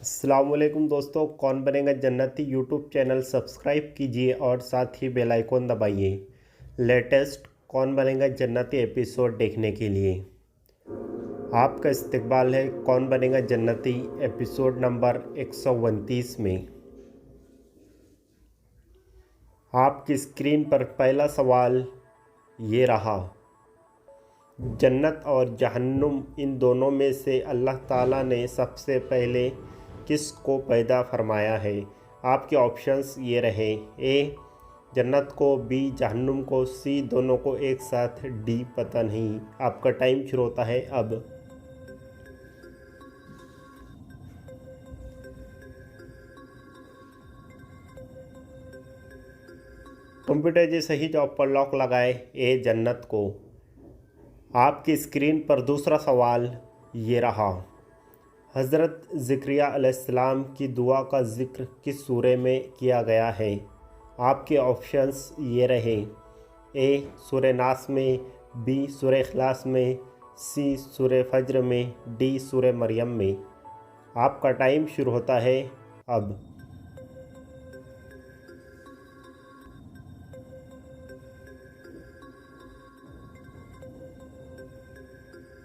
अस्सलामुअलैकुम दोस्तों, कौन बनेगा जन्नती यूट्यूब चैनल सब्सक्राइब कीजिए और साथ ही बेल आइकन दबाइए लेटेस्ट कौन बनेगा जन्नती एपिसोड देखने के लिए। आपका इस्तकबाल है कौन बनेगा जन्नती एपिसोड नंबर 129 में। आपकी स्क्रीन पर पहला सवाल ये रहा, जन्नत और जहन्नुम इन दोनों में से अल्लाह ताला ने सबसे पहले किस को पैदा फरमाया है। आपके ऑप्शंस ये रहे, ए जन्नत को, बी जहन्नुम को, सी दोनों को एक साथ, डी पता नहीं। आपका टाइम शुरू होता है अब। कंप्यूटर जी सही जवाब पर लॉक लगाए, ए जन्नत को। आपकी स्क्रीन पर दूसरा सवाल ये रहा, हज़रत ज़करिया अलैहिस्सलाम की दुआ का ज़िक्र किस सूरे में किया गया है। आपके ऑप्शंस ये रहे, ए सूरे नास में, बी सूरे इखलास में, सी सूरे फज्र में, डी सूरे मरियम में। आपका टाइम शुरू होता है अब।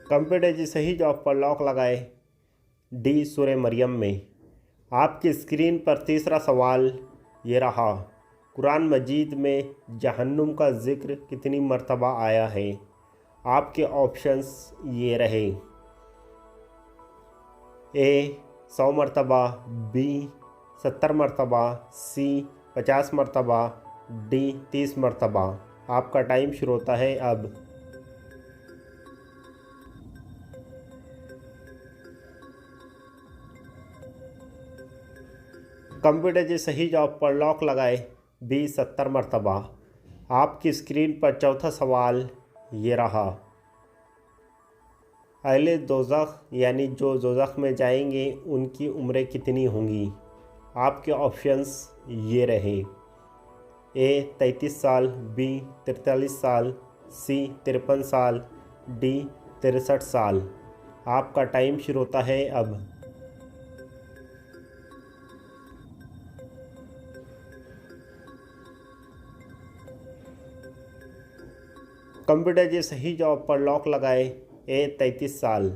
कंप्यूटर जी सही जवाब पर लॉक लगाए, डी सूरे मरियम में। आपकी स्क्रीन पर तीसरा सवाल ये रहा, कुरान मजीद में जहन्नुम का ज़िक्र कितनी मर्तबा आया है। आपके ऑप्शंस ये रहे, ए 100 मरतबा, बी 70 मरतबा, सी 50 मरतबा, डी 30 मरतबा। आपका टाइम शुरू होता है अब। कंप्यूटर जी सही जवाब पर लॉक लगाए, बी 70 मरतबा। आपकी स्क्रीन पर चौथा सवाल ये रहा, अहले दोज़ख यानी जो दोज़ख में जाएंगे उनकी उम्रें कितनी होंगी। आपके ऑप्शंस ये रहे, ए 33 साल, बी 43 साल, सी 53 साल, डी 63 साल। आपका टाइम शुरू होता है अब। कंप्यूटर जी सही जवाब पर लॉक लगाए, ए 33 साल।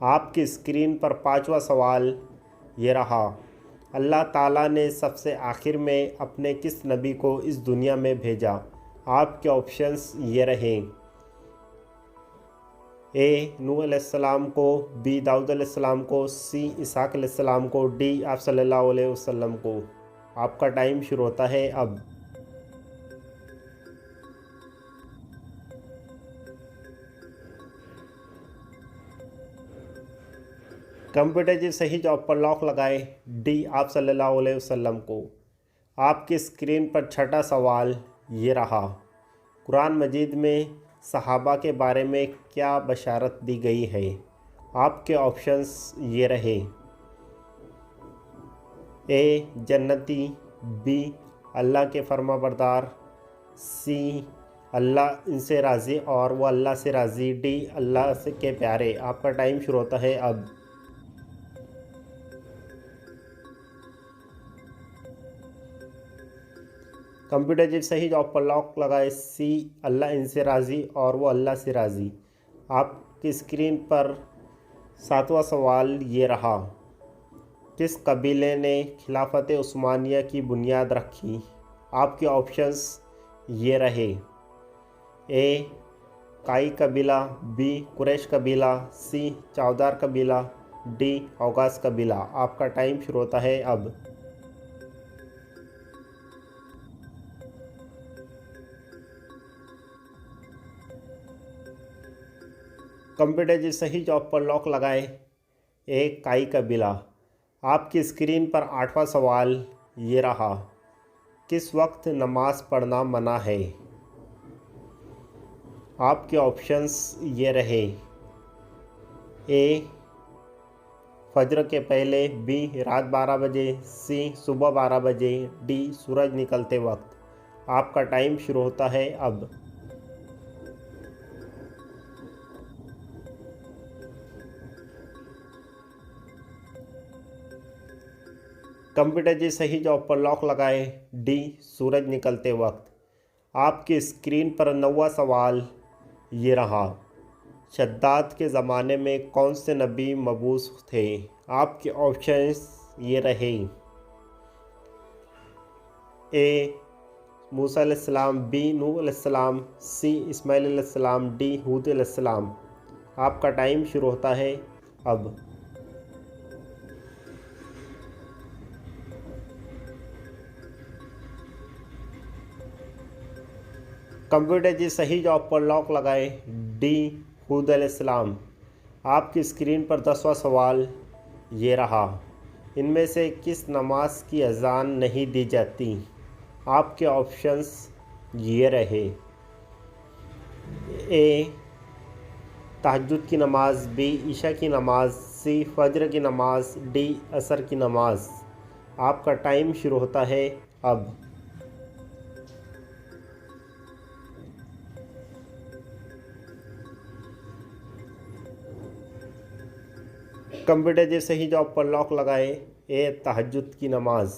आपकी स्क्रीन पर पांचवा सवाल ये रहा, अल्लाह ताला ने सबसे आखिर में अपने किस नबी को इस दुनिया में भेजा। आपके ऑप्शंस ये रहे, ए नूह अलैहिस्सलाम को, बी दाऊद अलैहिस्सलाम को, सी इसहाक अलैहिस्सलाम को, डी आप सल्लल्लाहु अलैहि वसल्लम को। आपका टाइम शुरू होता है अब। कंप्यूटर जी सही जवाब पर लॉक लगाए, डी आप सल्लल्लाहु अलैहि वसल्लम को। आपकी स्क्रीन पर छठा सवाल ये रहा, कुरान मजीद में सहाबा के बारे में क्या बशारत दी गई है। आपके ऑप्शंस ये रहे, ए जन्नती, बी अल्लाह के फरमाबरदार, सी अल्लाह इनसे राज़ी और वह अल्लाह से राज़ी, डी अल्लाह से के प्यारे। आपका टाइम शुरू होता है अब। कंप्यूटर जी सही जवाब पर लॉक लगाए, सी अल्लाह इनसे राज़ी और वो अल्लाह से राज़ी। आपकी स्क्रीन पर सातवां सवाल ये रहा, किस कबीले ने खिलाफत उस्मानिया की बुनियाद रखी। आपके ऑप्शंस ये रहे, ए काई कबीला, बी कुरैश कबीला, सी चौदार कबीला, डी औगास कबीला। आपका टाइम शुरू होता है अब। कंप्यूटर जी सही जवाब पर लॉक लगाए, ए काई कबीला। आपकी स्क्रीन पर आठवां सवाल ये रहा, किस वक्त नमाज पढ़ना मना है। आपके ऑप्शंस ये रहे, ए फजर के पहले, बी रात 12 बजे, सी सुबह 12 बजे, डी सूरज निकलते वक्त। आपका टाइम शुरू होता है अब। कंप्यूटर जी सही जवाब पर लॉक लगाए डी सूरज निकलते वक्त। आपकी स्क्रीन पर 9वां सवाल ये रहा। शद्दाद के ज़माने में कौन से नबी मबूस थे? आपके ऑप्शंस ये रहे। ए मूसा अलैहिस्सलाम, बी नूह अलैहिस्सलाम, सी इस्माइल अलैहिस्सलाम, डी हूद अलैहिस्सलाम। आपका टाइम शुरू होता है अब। कंप्यूटर जी सही जवाब पर लॉक लगाए डी हूद अलैहिस्सलाम। आपकी स्क्रीन पर 10वां सवाल ये रहा। इनमें से किस नमाज की अजान नहीं दी जाती? आपके ऑप्शंस ये रहे। ए तहज्जुद की नमाज, बी ईशा की नमाज, सी फजर की नमाज, डी असर की नमाज। आपका टाइम शुरू होता है अब। कंप्यूटर जी सही जवाब पर लॉक लगाए ए तहज्जुद की नमाज।